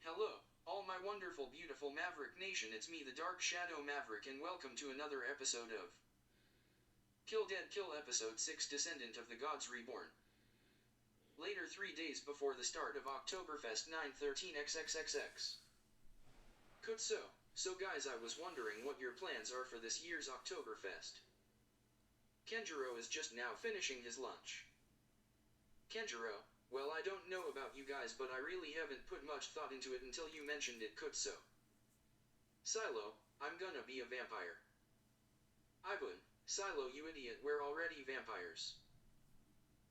Hello, all my wonderful beautiful Maverick Nation, it's me the Dark Shadow Maverick, and welcome to another episode of Kill Dead Kill Episode 6 Descendant of the Gods Reborn. Later 3 days before the start of Oktoberfest 913XXXX. So guys, I was wondering what your plans are for this year's Oktoberfest. Kenjiro is just now finishing his lunch. Kenjiro, well, I don't know about you guys, but I really haven't put much thought into it until you mentioned it. Silo, I'm gonna be a vampire. Ivan, Silo, you idiot, we're already vampires.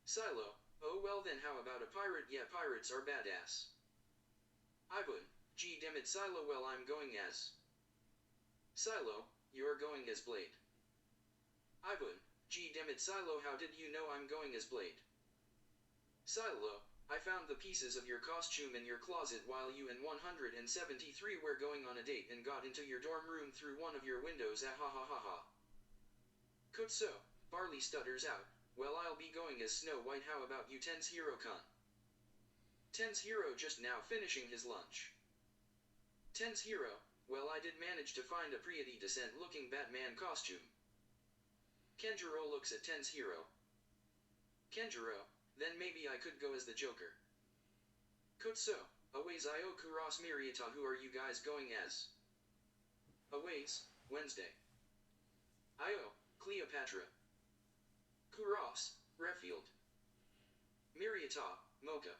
Silo, oh well then how about a pirate? Yeah, pirates are badass. Ivan, gee damn it Silo, well I'm going as Silo, you're going as Blade. Ivan, gee damn it Silo, how did you know I'm going as Blade? Silo, I found the pieces of your costume in your closet while you and 173 were going on a date and got into your dorm room through one of your windows, ah ha ha ha ha. Kutso, Barley stutters out, well I'll be going as Snow White, how about you Ten's Hero-kun? Ten's Hero just now finishing his lunch. Ten's Hero, well I did manage to find a pretty decent looking Batman costume. Kenjiro looks at Ten's Hero. Kenjiro, then maybe I could go as the Joker. Kutso, Aways Io Kuros Miriata, who are you guys going as? Aways, Wednesday. Io, Cleopatra. Kuros, Redfield. Miriata, Mocha.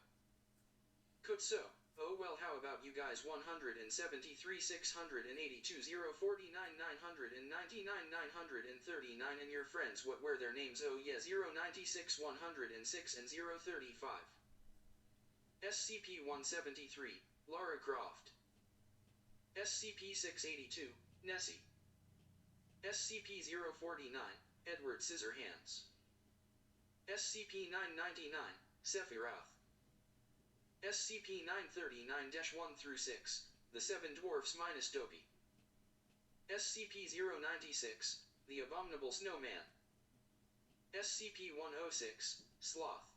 Kutso, oh well how about you guys 173 682 049 999 939 and your friends, what were their names? Oh yeah, 096 106 and 035. SCP-173, Lara Croft. SCP-682, Nessie. SCP-049, Edward Scissorhands. SCP-999, Sephiroth. SCP-939-1-6, The Seven Dwarfs minus Dopey. SCP-096, The Abominable Snowman. SCP-106, Sloth.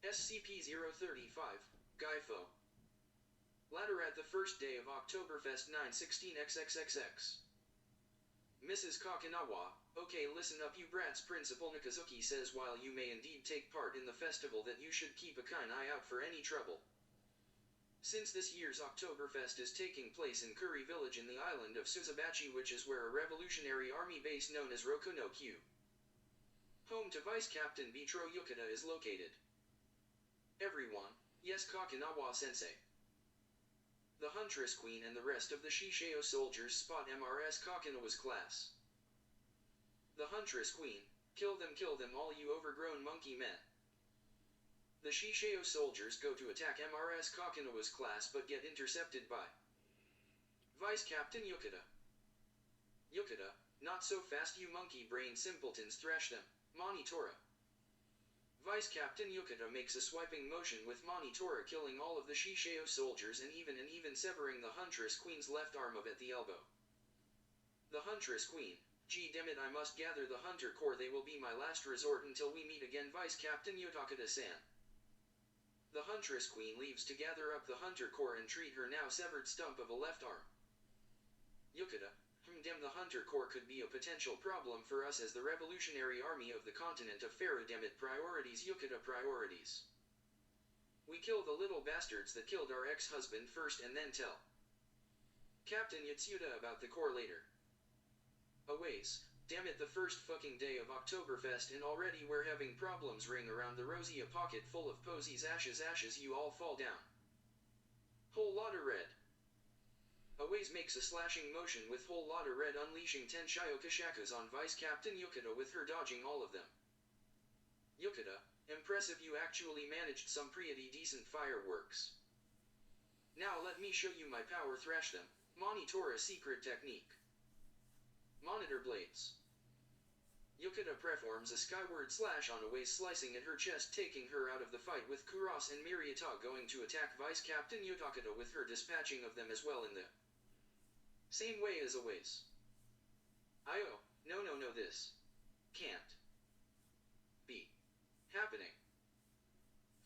SCP-035, Gyfo. Latter at the first day of Oktoberfest 916XXXX. Mrs. Kakinawa, okay listen up you brats, Principal Nikazuki says while you may indeed take part in the festival that you should keep a keen eye out for any trouble. Since this year's Oktoberfest is taking place in Kuri Village in the island of Suzubachi, which is where a Revolutionary Army base known as Rokuno-Q, home to Vice Captain Bitro Yukata, is located. Everyone, yes Kakinawa-sensei. The Huntress Queen and the rest of the Shisheo soldiers spot MRS Kakinawa's class. The Huntress Queen, kill them all you overgrown monkey men. The Shiseido soldiers go to attack MRS Kakinowa's class but get intercepted by Vice Captain Yukita. Yukita, not so fast you monkey-brained simpletons, thrash them, Monitora. Vice Captain Yukita makes a swiping motion with Monitora, killing all of the Shiseido soldiers and even severing the Huntress Queen's left arm at the elbow. The Huntress Queen, gee damn it, I must gather the Hunter Corps, they will be my last resort until we meet again, Vice Captain Yotakata-san. The Huntress Queen leaves to gather up the Hunter Corps and treat her now severed stump of a left arm. Yukita, damn, the Hunter Corps could be a potential problem for us as the Revolutionary Army of the continent of Pharaoh, damn it, priorities Yukita, priorities. We kill the little bastards that killed our ex-husband first and then tell Captain Yatsuda about the Corps later. Aways, damn it, the first fucking day of Oktoberfest and already we're having problems, ring around the rosy, a pocket full of posies, ashes, you all fall down. Whole lot of red. Aways makes a slashing motion with whole lot of red, unleashing 10 Shiokashakas on Vice Captain Yukita with her dodging all of them. Yukita, impressive, you actually managed some pretty decent fireworks. Now let me show you my power, thrash them, Monitora secret technique. Monitor blades. Yukita performs a skyward slash on Aways, slicing at her chest, taking her out of the fight, with Kuros and Miriata going to attack Vice Captain Yotakata with her dispatching of them as well in the same way as Aways. Io, no, this can't be happening.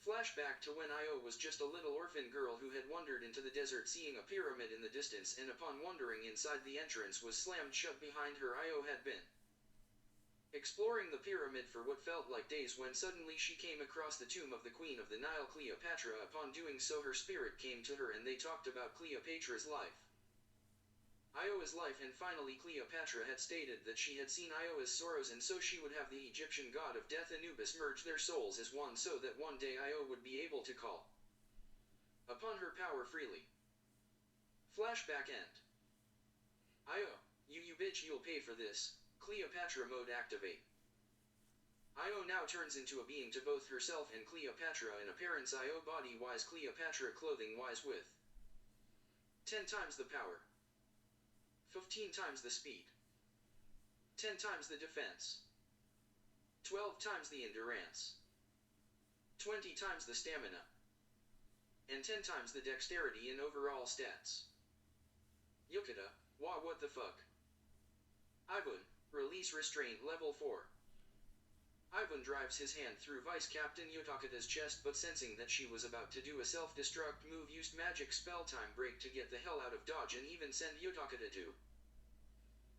Flashback to when Io was just a little orphan girl who had wandered into the desert, seeing a pyramid in the distance, and upon wandering inside, the entrance was slammed shut behind her. Io had been exploring the pyramid for what felt like days when suddenly she came across the tomb of the Queen of the Nile, Cleopatra. Upon doing so, her spirit came to her and they talked about Cleopatra's life. Io's life, and finally Cleopatra had stated that she had seen Io's sorrows, and so she would have the Egyptian god of death Anubis merge their souls as one, so that one day Io would be able to call upon her power freely. Flashback end. Io, you bitch, you'll pay for this. Cleopatra mode activate. Io now turns into a being to both herself and Cleopatra in appearance, Io body-wise, Cleopatra clothing-wise, with 10 times the power, 15 times the speed, 10 times the defense, 12 times the endurance, 20 times the stamina, and 10 times the dexterity in overall stats. Yukita, wah, what the fuck? Ibun, release restraint level 4. Ibun drives his hand through Vice Captain Yotakata's chest, but sensing that she was about to do a self-destruct move, used magic spell time break to get the hell out of dodge and even send Yotakata to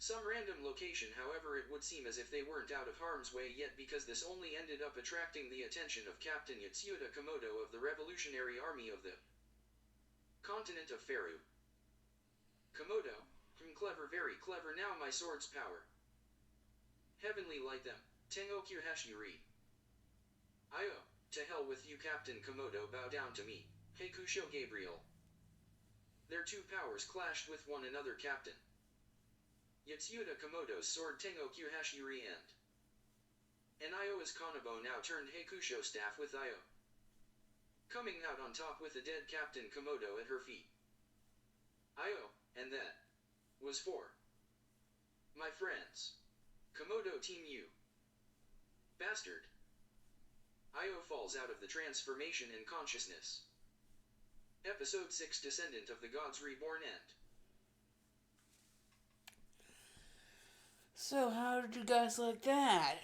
some random location. However, it would seem as if they weren't out of harm's way yet, because this only ended up attracting the attention of Captain Yatsuda Komodo of the Revolutionary Army of the continent of Pharaoh. Komodo, clever, very clever. Now my sword's power. Heavenly light them. Tengo Kyuhashiri. Io, to hell with you, Captain Komodo, bow down to me. Heikusho Gabriel. Their two powers clashed with one another. Captain Yatsuda Komodo's sword Tengo Kyuhashiri and Io's Kanabo now turned Heikusho staff with Io coming out on top with the dead Captain Komodo at her feet. Io, and that was for my friends. Komodo team, you bastard. Io falls out of the transformation in consciousness. Episode 6, Descendant of the Gods Reborn end. So, how did you guys like that?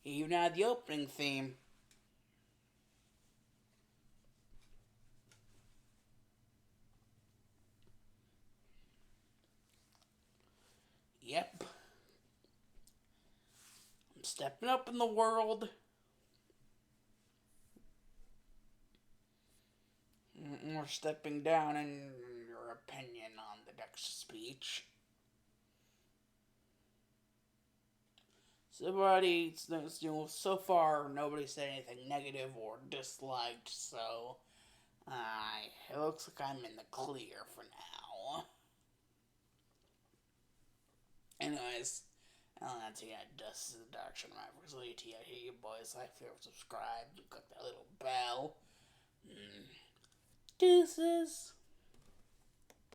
You even had the opening theme. Yep. I'm stepping up in the world. Or stepping down in your opinion on the next speech. So far, nobody said anything negative or disliked, so it looks like I'm in the clear for now. Anyways, And that's again, this is the Direction of Mavericks LT. I hear you boys like, favorite, subscribe, click that little bell. Deuces.